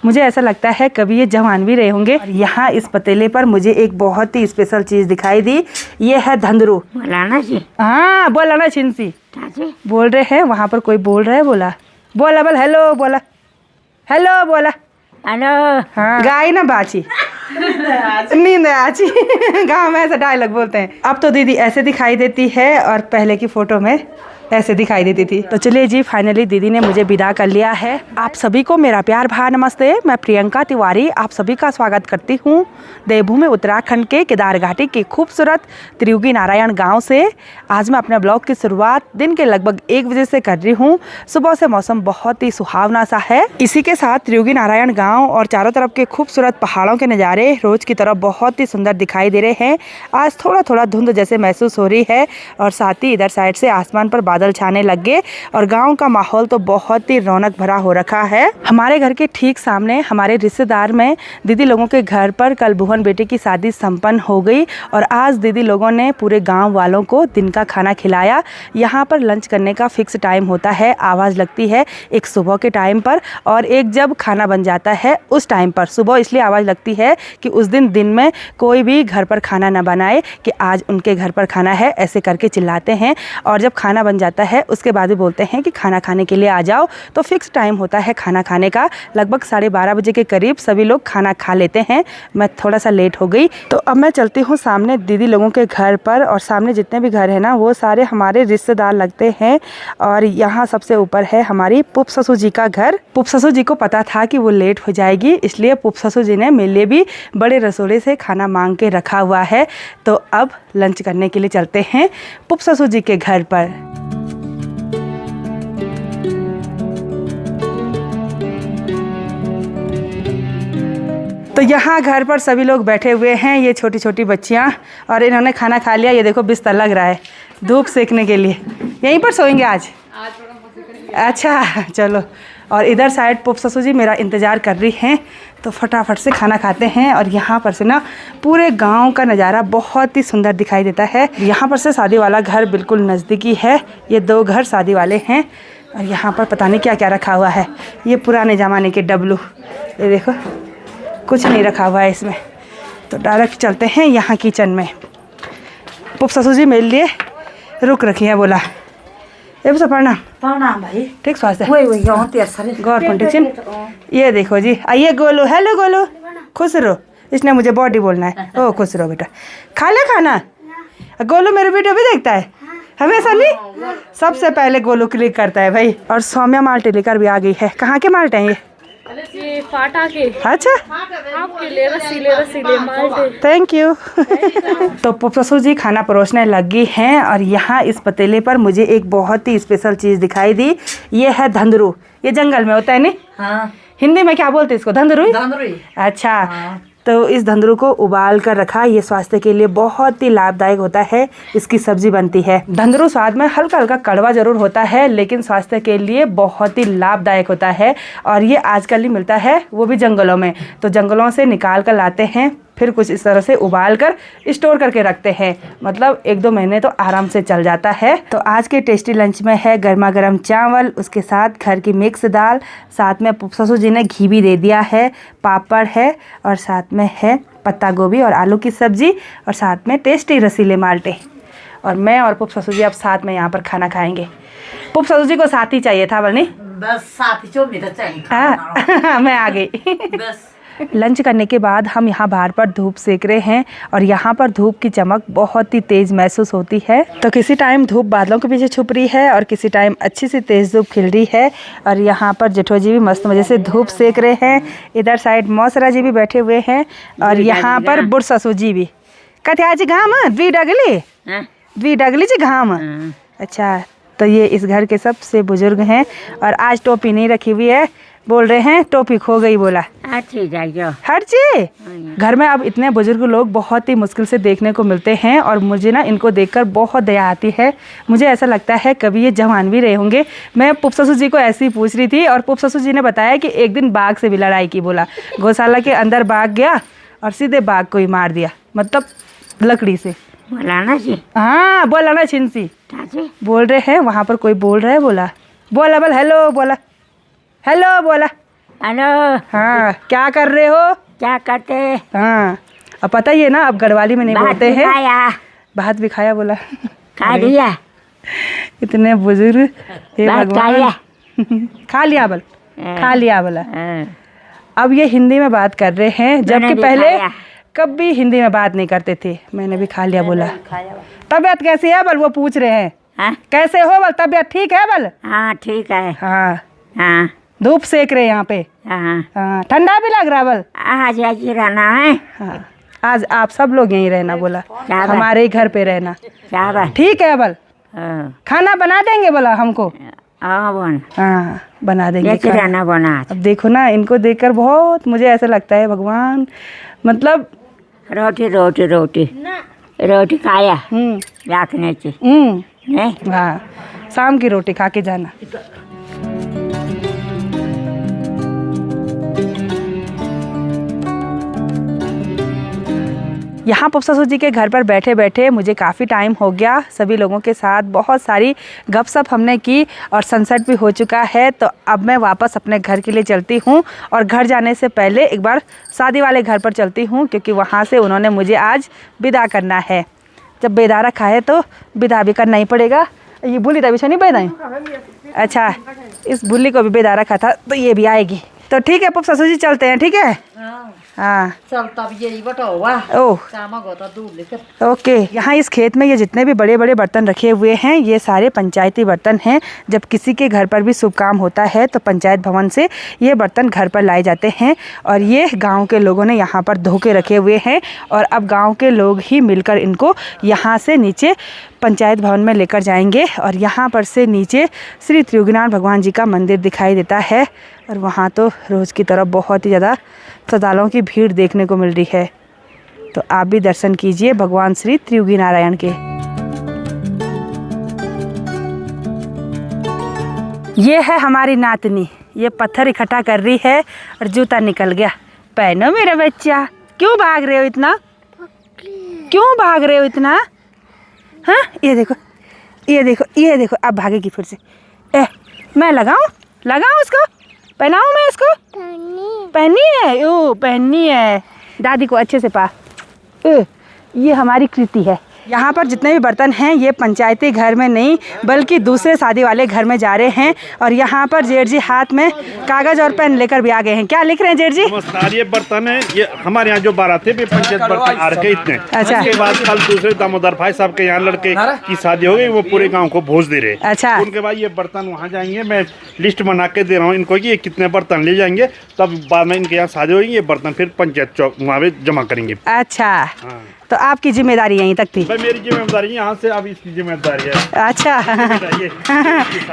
मुझे ऐसा लगता है कभी ये जवान भी रहे होंगे। और यहाँ इस पतीले पर मुझे एक बहुत ही स्पेशल चीज़ दिखाई दी, ये है धंधरू। बोलाना जी, हाँ बोला ना छिंसी, बोल रहे हैं वहाँ पर कोई बोल रहा है, बोला बोला बोल हेलो, बोला हेलो, बोला हेलो। हाँ गाय ना बाची नींद आची गाँव में ऐसा डायलॉग बोलते हैं। अब तो दीदी ऐसे दिखाई देती है और पहले की फोटो में ऐसे दिखाई देती थी। तो चलिए जी, फाइनली दीदी ने मुझे विदा कर लिया है। आप सभी को मेरा प्यार भरा नमस्ते। मैं प्रियंका तिवारी आप सभी का स्वागत करती हूँ देवभूमि उत्तराखंड के केदार घाटी के खूबसूरत त्रियुगी नारायण गांव से। आज मैं अपने ब्लॉग की शुरुआत दिन के लगभग 1 बजे से कर रही हूँ। सुबह से मौसम बहुत ही सुहावना सा है। इसी के साथ त्रियुगी नारायण गाँव और चारों तरफ के खूबसूरत पहाड़ों के नज़ारे रोज की तरफ बहुत ही सुंदर दिखाई दे रहे हैं। आज थोड़ा थोड़ा धुंध जैसे महसूस हो रही है और साथ ही इधर साइड से आसमान पर बादल छाने लग गए और गांव का माहौल तो बहुत ही रौनक भरा हो रखा है। हमारे घर के ठीक सामने हमारे रिश्तेदार में दीदी लोगों के घर पर कल बुहन बेटे की शादी संपन्न हो गई और आज दीदी लोगों ने पूरे गांव वालों को दिन का खाना खिलाया। यहाँ पर लंच करने का फिक्स टाइम होता है, आवाज़ लगती है एक सुबह के टाइम पर और एक जब खाना बन जाता है उस टाइम पर। सुबह इसलिए आवाज़ लगती है कि उस दिन में कोई भी घर पर खाना न बनाए कि आज उनके घर पर खाना है, ऐसे करके चिल्लाते हैं। और जब खाना बन जाता है उसके बाद भी बोलते हैं कि खाना खाने के लिए आ जाओ। तो फिक्स टाइम होता है खाना खाने का, लगभग 12:30 बजे के करीब सभी लोग खाना खा लेते हैं। मैं थोड़ा सा लेट हो गई तो अब मैं चलती हूँ सामने दीदी लोगों के घर पर। और सामने जितने भी घर हैं ना वो सारे हमारे रिश्तेदार लगते हैं। और यहाँ सबसे ऊपर है हमारी पुप ससुर जी का घर। पुप ससुर जी को पता था कि वो लेट हो जाएगी, इसलिए पुप ससुर जी ने मेरे लिए भी बड़े रसोड़े से खाना मांग के रखा हुआ है। तो अब लंच करने के लिए चलते हैं पुप ससुर जी के घर पर। तो यहाँ घर पर सभी लोग बैठे हुए हैं, ये छोटी छोटी बच्चियाँ, और इन्होंने खाना खा लिया। ये देखो बिस्तर लग रहा है धूप सेकने के लिए। यहीं पर सोएंगे आज? अच्छा चलो। और इधर साइड पुप ससुर जी मेरा इंतज़ार कर रही हैं, तो फटाफट से खाना खाते हैं। और यहाँ पर से ना पूरे गांव का नज़ारा बहुत ही सुंदर दिखाई देता है। यहाँ पर से शादी वाला घर बिल्कुल नज़दीकी है, ये 2 घर शादी वाले हैं। और यहाँ पर पता नहीं क्या क्या रखा हुआ है, ये पुराने ज़माने के डब्लू, ये देखो कुछ नहीं रखा हुआ है इसमें। तो डायरेक्ट चलते हैं यहाँ किचन में। पुप ससुर जी मेरे लिए रुक रखी है, बोला ये बस प्रणाम। प्रणाम भाई। ठीक स्वास्थ्य गौर ठीक। ये देखो जी, आइए गोलू, हेलो गोलू, खुश रहो। इसने मुझे बॉडी बोलना है। ओ खुश रहो बेटा, खा ले खाना। गोलू मेरे वीडियो भी देखता है हमेशा, नहीं सबसे पहले गोलू क्लिक करता है भाई। और सौम्या माल्टे लेकर भी आ गई है। कहाँ के माल्टे हैं ये? फाटा के। अच्छा आपके लिए रसीले माल्टे। थैंक यू तो पुप ससुर जी खाना परोसने लगी हैं और यहाँ इस पतीले पर मुझे एक बहुत ही स्पेशल चीज़ दिखाई दी, ये है धंधरू। ये जंगल में होता है नहीं? हाँ। हिंदी में क्या बोलते हैं इसको? धंधरू। अच्छा हाँ। तो इस धंधरू को उबाल कर रखा, ये स्वास्थ्य के लिए बहुत ही लाभदायक होता है। इसकी सब्जी बनती है। धंधरू स्वाद में हल्का हल्का कड़वा जरूर होता है, लेकिन स्वास्थ्य के लिए बहुत ही लाभदायक होता है। और ये आजकल ही मिलता है, वो भी जंगलों में। तो जंगलों से निकाल कर लाते हैं, फिर कुछ इस तरह से उबाल कर स्टोर करके रखते हैं। मतलब 1-2 महीने तो आराम से चल जाता है। तो आज के टेस्टी लंच में है गर्मा गर्म चावल, उसके साथ घर की मिक्स दाल, साथ में पुप ससुर जी ने घी भी दे दिया है, पापड़ है और साथ में है पत्ता गोभी और आलू की सब्जी और साथ में टेस्टी रसीले माल्टे। और मैं और पुप ससुर जी अब साथ में यहाँ पर खाना खाएंगे। पुप ससुर जी को साथी चाहिए था बल्कि बस साथी चाहिए। मैं आ गई बस। लंच करने के बाद हम यहाँ बाहर पर धूप सेक रहे हैं और यहाँ पर धूप की चमक बहुत ही तेज़ महसूस होती है। तो किसी टाइम धूप बादलों के पीछे छुप रही है और किसी टाइम अच्छी सी तेज़ धूप खिल रही है। और यहाँ पर जेठो जी भी मस्त मज़े से धूप सेक रहे हैं। इधर साइड मौसरा जी भी बैठे हुए हैं और यहाँ पर बुढ़ ससुर जी भी। कथे आज घाम द्वी डगली जी घाम। अच्छा, तो ये इस घर के सबसे बुजुर्ग हैं और आज टोपी नहीं रखी हुई है, बोल रहे हैं टोपी खो गई। बोला हर चीज। घर में अब इतने बुजुर्ग लोग बहुत ही मुश्किल से देखने को मिलते हैं और मुझे ना इनको देखकर बहुत दया आती है। मुझे ऐसा लगता है कभी ये जवान भी रहे होंगे। मैं पुप ससुर जी को ऐसे ही पूछ रही थी और पुप ससुर जी ने बताया कि एक दिन बाघ से भी लड़ाई की। बोला गौशाला के अंदर बाघ गया और सीधे बाघ को ही मार दिया, मतलब लकड़ी से। बोलाना जी। हाँ बोला ना छिंसी, बोल रहे हैं वहाँ पर कोई बोल रहा है। बोला बोला बोल हेलो, बोला हेलो, बोला हेलो। हाँ, क्या कर रहे हो? क्या करते? हाँ, अब पता ही है ना, अब गढ़वाली में नहीं बोलते हैं। भात भी खाया बोला। खा लिया। इतने बुजुर्ग, हे भात भगवान। खा लिया बोल, खा लिया बोला। अब ये हिंदी में बात कर रहे हैं, जबकि पहले कभी हिंदी में बात नहीं करते थे। मैंने भी खा लिया बोला। तबीयत कैसी है बोल, वो पूछ रहे हैं। हाँ? कैसे हो बोल, तबीयत ठीक है बोल। हाँ ठीक है। हाँ हाँ धूप सेक रहे हैं यहाँ पे। हाँ। हाँ ठंडा भी लग रहा है बोल। आज रहना है। हाँ आज आप सब लोग यहीं रहना बोला, शाबाश। हमारे ही घर पे रहना। शाबाश। ठीक है बोल। खाना बना देंगे बोला हमको। हाँ बन। हाँ बना देंगे लेके खाना। रहना बना। अब देखो ना, इनको देखकर बहुत मुझे ऐसा लगता है भगवान, मतलब रोटी रोटी रोटी रोटी खाया रखने से नहीं। हाँ शाम की रोटी खा के जाना। यहाँ पुप्पा ससुर जी के घर पर बैठे बैठे मुझे काफ़ी टाइम हो गया। सभी लोगों के साथ बहुत सारी गपशप हमने की और सनसेट भी हो चुका है। तो अब मैं वापस अपने घर के लिए चलती हूँ और घर जाने से पहले एक बार शादी वाले घर पर चलती हूँ, क्योंकि वहाँ से उन्होंने मुझे आज विदा करना है। जब बेदा रखा है तो विदा भी करना ही पड़ेगा। ये बुली तभी नहीं बेदाई। अच्छा इस बुल्ली को भी बेदा रखा था तो ये भी आएगी। तो ठीक है पुप्पा ससुर जी, चलते हैं। ठीक है हाँ चल तब यही बताओ। Oh okay. यहाँ इस खेत में ये जितने भी बड़े बड़े बर्तन रखे हुए हैं ये सारे पंचायती बर्तन हैं। जब किसी के घर पर भी शुभ काम होता है तो पंचायत भवन से ये बर्तन घर पर लाए जाते हैं और ये गांव के लोगों ने यहाँ पर धो के रखे हुए हैं और अब गांव के लोग ही मिलकर इनको यहाँ से नीचे पंचायत भवन में लेकर जाएंगे। और यहाँ पर से नीचे श्री त्रियुगनाथ भगवान जी का मंदिर दिखाई देता है और वहाँ तो रोज़ की तरह बहुत ही ज़्यादा श्रद्धालुओं की भीड़ देखने को मिल रही है। तो आप भी दर्शन कीजिए भगवान श्री त्रियुगी नारायण के। ये है हमारी नातनी, ये पत्थर इकट्ठा कर रही है और जूता निकल गया। पहनो मेरा बच्चा। क्यों भाग रहे हो इतना, क्यों भाग रहे हो इतना? हाँ ये देखो ये देखो ये देखो, अब भागेगी फिर से। मैं लगाऊं उसको, पहनाऊं मैं इसको? पहनी है। ओ पहनी है। दादी को अच्छे से पा। ये हमारी कृति है। यहाँ पर जितने भी बर्तन हैं ये पंचायती घर में नहीं बल्कि दूसरे शादी वाले घर में जा रहे हैं। और यहाँ पर जेठ जी हाथ में कागज और पेन लेकर भी आ गए हैं। क्या लिख रहे हैं जेठ जी? नमस्कार, ये बर्तन है, ये हमारे यहाँ जो बारात थे पंचायत बर्तन आ रखे इतने। अच्छा। उसके बाद कल दूसरे दामोदर भाई साहब के यहाँ लड़के की शादी हो गई, वो पूरे गाँव को भोज दे रहे। अच्छा। उनके बाद ये बर्तन वहाँ जाएंगे। मैं लिस्ट बना के दे रहा हूँ इनको कि ये कितने बर्तन ले जाएंगे, तब बाद में इनके यहाँ शादी होगी ये बर्तन फिर पंचायत चौक वहाँ पे जमा करेंगे। अच्छा तो आपकी जिम्मेदारी यहीं तक थी? भाई मेरी जिम्मेदारी यहाँ से, अब इसकी जिम्मेदारी है। अच्छा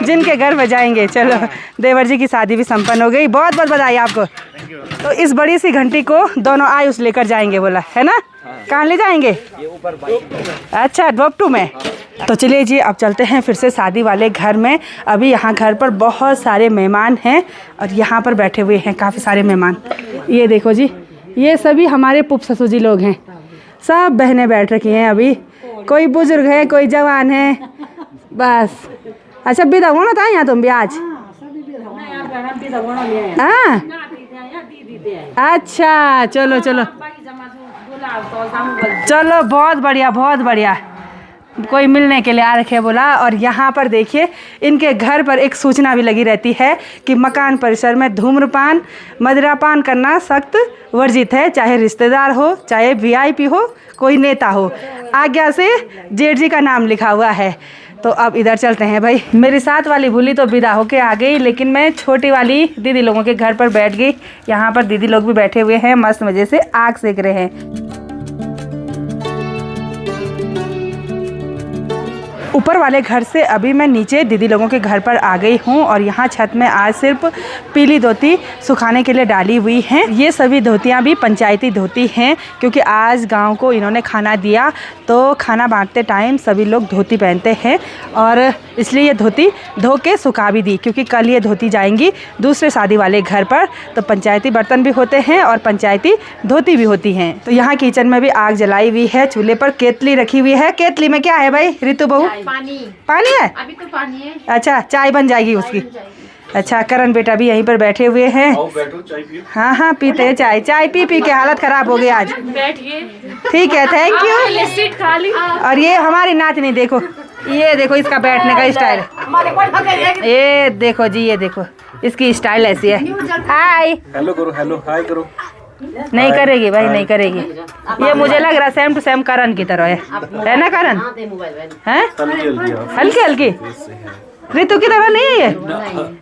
जिनके घर में जाएंगे। चलो देवर जी की शादी भी संपन्न हो गई, बहुत बहुत बधाई आपको। तो इस बड़ी सी घंटी को दोनों आयुष लेकर जाएंगे बोला है ना? कहाँ ले जाएंगे? अच्छा ड्रॉप2 में। तो चलिए जी अब चलते हैं फिर से शादी वाले घर में। अभी यहाँ घर पर बहुत सारे मेहमान हैं और यहाँ पर बैठे हुए हैं काफ़ी सारे मेहमान। ये देखो जी, ये सभी हमारे पुप्पा ससुर जी लोग हैं। सब बहनें बैठ रखी हैं, अभी कोई बुजुर्ग है कोई जवान है बस। अच्छा विदा होना था यहाँ तुम भी आज? हाँ अच्छा चलो चलो चलो बहुत बढ़िया बहुत बढ़िया। कोई मिलने के लिए आ रखे बोला। और यहाँ पर देखिए इनके घर पर एक सूचना भी लगी रहती है कि मकान परिसर में धूम्रपान मदिरापान करना सख्त वर्जित है, चाहे रिश्तेदार हो चाहे वीआईपी हो कोई नेता हो। आज्ञा से जेठ जी का नाम लिखा हुआ है। तो अब इधर चलते हैं भाई। मेरी साथ वाली भूली तो विदा होके आ गई, लेकिन मैं छोटी वाली दीदी लोगों के घर पर बैठ गई। यहाँ पर दीदी लोग भी बैठे हुए हैं, मस्त मज़े से आग सेक रहे हैं। ऊपर वाले घर से अभी मैं नीचे दीदी लोगों के घर पर आ गई हूँ और यहाँ छत में आज सिर्फ पीली धोती सुखाने के लिए डाली हुई हैं। ये सभी धोतियाँ भी पंचायती धोती हैं क्योंकि आज गांव को इन्होंने खाना दिया तो खाना बांटते टाइम सभी लोग धोती पहनते हैं और इसलिए ये धोती धो के सुखा भी दी, क्योंकि कल ये धोती जाएंगी दूसरे शादी वाले घर पर। तो पंचायती बर्तन भी होते हैं और पंचायती धोती भी होती हैं। तो यहाँ किचन में भी आग जलाई हुई है, चूल्हे पर केतली रखी हुई है। केतली में क्या है भाई रितु बहू? पानी है। अभी तो पानी है। अच्छा चाय बन जाएगी उसकी। अच्छा, करण बेटा भी यहीं पर बैठे हुए हैं। बैठो, चाय पियो। हाँ हाँ, पीते हैं चाय। चाय पी पी के हालत खराब हो गई आज। बैठिए। ठीक है, थैंक यू। सीट खाली। और ये हमारी नातनी देखो, ये देखो इसका बैठने का स्टाइल। ये देखो जी, ये देखो इसकी स्टाइल ऐसी है। हाय। हेलो करो, हेलो हाय करो। नहीं करेगी भाई, नहीं करेगी। ये मुझे लग रहा सेम टू सेम करण की तरह है ना करण? हैं? हल्की हल्की। ऋतु की तरह नहीं है ये?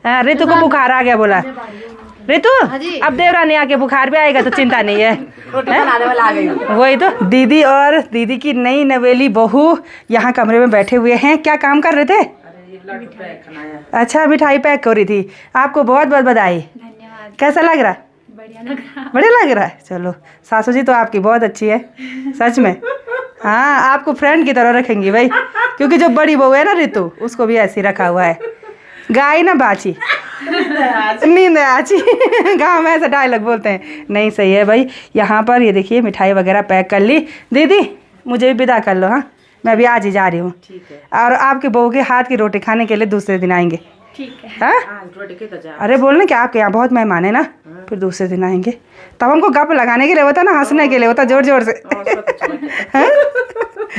हाँ, ऋतु को बुखार आ गया बोला। ऋतु, अब देवरानी आके बुखार भी आएगा तो चिंता नहीं है। वही तो। दीदी और दीदी की नई नवेली बहू यहाँ कमरे में बैठे हुए हैं। क्या काम कर रहे थे? अच्छा, मिठाई पैक कर रही थी। आपको बहुत बहुत बधाई। कैसा लग रहा? बढ़िया लग रहा है। चलो, सासू जी तो आपकी बहुत अच्छी है सच में। हाँ, आपको फ्रेंड की तरह रखेंगी भाई, क्योंकि जो बड़ी बहू है ना ऋतु, उसको भी ऐसी रखा हुआ है। गाय ना बाची नींद आची गाँव में ऐसा डायलॉग बोलते हैं। नहीं, सही है भाई। यहाँ पर ये देखिए मिठाई वगैरह पैक कर ली। दीदी मुझे भी विदा कर लो। हाँ, मैं भी आज ही जा रही हूँ। और आपके बहू के हाथ की रोटी खाने के लिए दूसरे दिन आएंगे। ठीक है। हाँ? अरे बोलना कि आपके यहाँ बहुत मेहमान है ना, फिर दूसरे दिन आएंगे। तब हमको गप लगाने के लिए होता ना, हंसने के लिए होता जोर जोर से।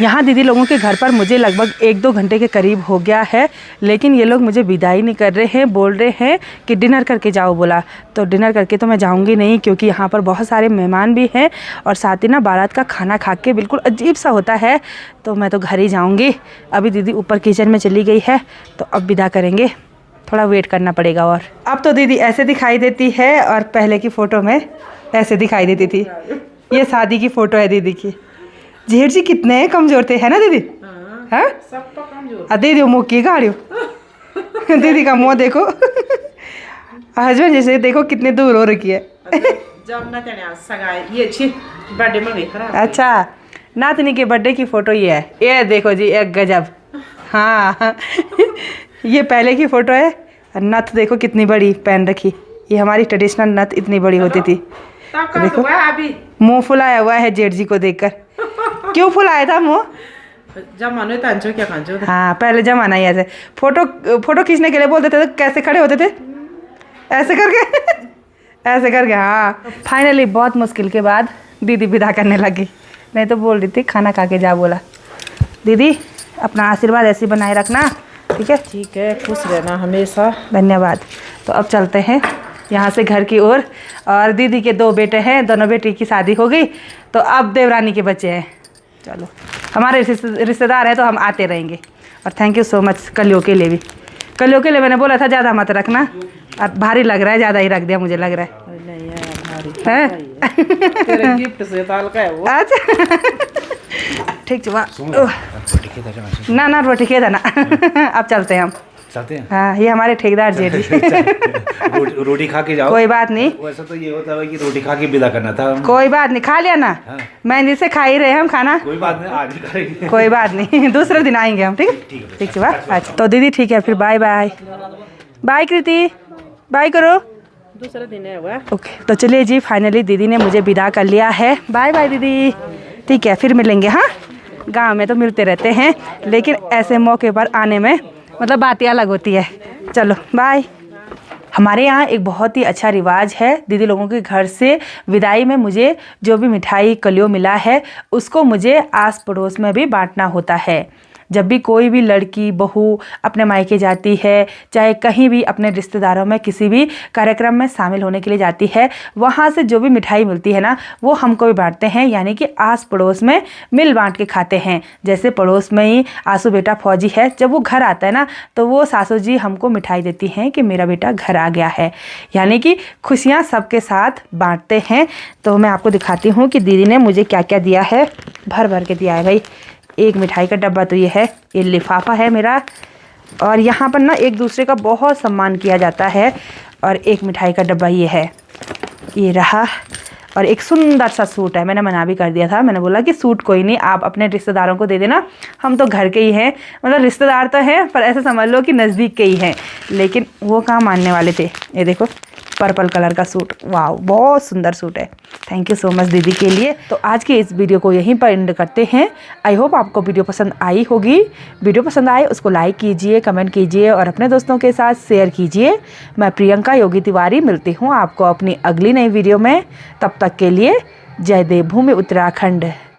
यहाँ दीदी लोगों के घर पर मुझे लगभग 1-2 घंटे के करीब हो गया है, लेकिन ये लोग मुझे विदाई नहीं कर रहे हैं। बोल रहे हैं कि डिनर करके जाओ बोला। तो डिनर करके तो मैं जाऊँगी नहीं, क्योंकि यहाँ पर बहुत सारे मेहमान भी हैं और साथ ही ना बारात का खाना खा के बिल्कुल अजीब सा होता है। तो मैं तो घर ही जाऊँगी। अभी दीदी ऊपर किचन में चली गई है, तो अब विदा करेंगे। थोड़ा वेट करना पड़ेगा। और अब तो दीदी ऐसे दिखाई देती है और पहले की फ़ोटो में ऐसे दिखाई देती थी। ये शादी की फ़ोटो है दीदी की। जेठ जी कितने कमज़ोर थे, है ना दीदी? हाँ, दीदी मुँह की गाड़ी दीदी का मुँह देखो। हस्बैंड जैसे देखो कितने दूर हो रखी है। अच्छा, नातनी के बर्थडे की फ़ोटो ये है। ये देखो जी, एक गजब। हाँ ये पहले की फ़ोटो है। नथ देखो कितनी बड़ी पहन रखी। ये हमारी ट्रेडिशनल नथ इतनी बड़ी होती थी। देखो मुंह फुलाया हुआ है जेठ जी को देखकर। क्यों फुलाया था मुंह? हाँ, पहले जमाना ही ऐसे। फोटो खींचने के लिए बोलते थे तो कैसे खड़े होते थे? ऐसे करके ऐसे करके। हाँ, फाइनली बहुत मुश्किल के बाद दीदी विदा करने लगी। नहीं तो बोल रही थी खाना खा के जा बोला। दीदी अपना आशीर्वाद ऐसे बनाए रखना, ठीक है? ठीक है, खुश रहना हमेशा। धन्यवाद। तो अब चलते हैं यहाँ से घर की ओर। और दीदी के 2 बेटे हैं, दोनों बेटी की शादी हो गई, तो अब देवरानी के बच्चे हैं। चलो, हमारे रिश्तेदार हैं तो हम आते रहेंगे। और थैंक यू सो मच कलियों के लिए भी। कलियों के लिए मैंने बोला था ज़्यादा मत रखना, और भारी लग रहा है, ज़्यादा ही रख दिया मुझे लग रहा है। नहीं है, तेरे गिफ्ट से ताल्लुक है वो। अच्छा ठीक ना रोटी खेदा ना। अब चलते हैं हम। चलते हैं। हाँ, ये हमारे ठेकेदार जी। रोटी खा के जाओ। कोई बात नहीं। वैसा तो ये होता है कि रोटी खा के विदा करना था। कोई बात नहीं, खा लिया ना। हाँ। मेहंदी से खा ही रहे हम खाना। कोई बात नहीं, आज भी करेंगे। कोई बात नहीं, दूसरे दिन आएंगे हम। ठीक है, ठीक है। अच्छा तो दीदी ठीक है, फिर बाय बाय। बाय कृति, बाय करो। दूसरा दिन है हुआ। ओके, तो चलिए जी, फाइनली दीदी ने मुझे विदा कर लिया है। बाय बाय दीदी। ठीक है, फिर मिलेंगे। हाँ, गांव में तो मिलते रहते हैं, लेकिन ऐसे मौके पर आने में मतलब बातें अलग होती है। चलो बाय। हमारे यहाँ एक बहुत ही अच्छा रिवाज है। दीदी लोगों के घर से विदाई में मुझे जो भी मिठाई कलियों मिला है, उसको मुझे आस पड़ोस में भी बांटना होता है। जब भी कोई भी लड़की बहू अपने मायके जाती है, चाहे कहीं भी अपने रिश्तेदारों में किसी भी कार्यक्रम में शामिल होने के लिए जाती है, वहाँ से जो भी मिठाई मिलती है ना, वो हमको भी बांटते हैं। यानी कि आस पड़ोस में मिल बांट के खाते हैं। जैसे पड़ोस में ही आंसू बेटा फौजी है, जब वो घर आता है ना, तो वो सासू जी हमको मिठाई देती हैं कि मेरा बेटा घर आ गया है। यानी कि खुशियाँ सबके साथ बाँटते हैं। तो मैं आपको दिखाती हूँ कि दीदी ने मुझे क्या क्या दिया है। भर भर के दिया है भाई। एक मिठाई का डब्बा तो ये है, ये लिफाफा है मेरा। और यहाँ पर ना एक दूसरे का बहुत सम्मान किया जाता है। और एक मिठाई का डब्बा ये है, ये रहा। और एक सुंदर सा सूट है। मैंने मना भी कर दिया था, मैंने बोला कि सूट कोई नहीं, आप अपने रिश्तेदारों को दे देना, हम तो घर के ही हैं। मतलब रिश्तेदार तो हैं, पर ऐसे समझ लो कि नज़दीक के ही हैं, लेकिन वो कहाँ मानने वाले थे। ये देखो, पर्पल कलर का सूट। वाह, बहुत सुंदर सूट है। थैंक यू सो मच दीदी के लिए। तो आज की इस वीडियो को यहीं पर एंड करते हैं। आई होप आपको वीडियो पसंद आई होगी। वीडियो पसंद आए उसको लाइक कीजिए, कमेंट कीजिए और अपने दोस्तों के साथ शेयर कीजिए। मैं प्रियंका योगी तिवारी मिलती हूँ आपको अपनी अगली नई वीडियो में। तब तक के लिए जय देवभूमि उत्तराखंड।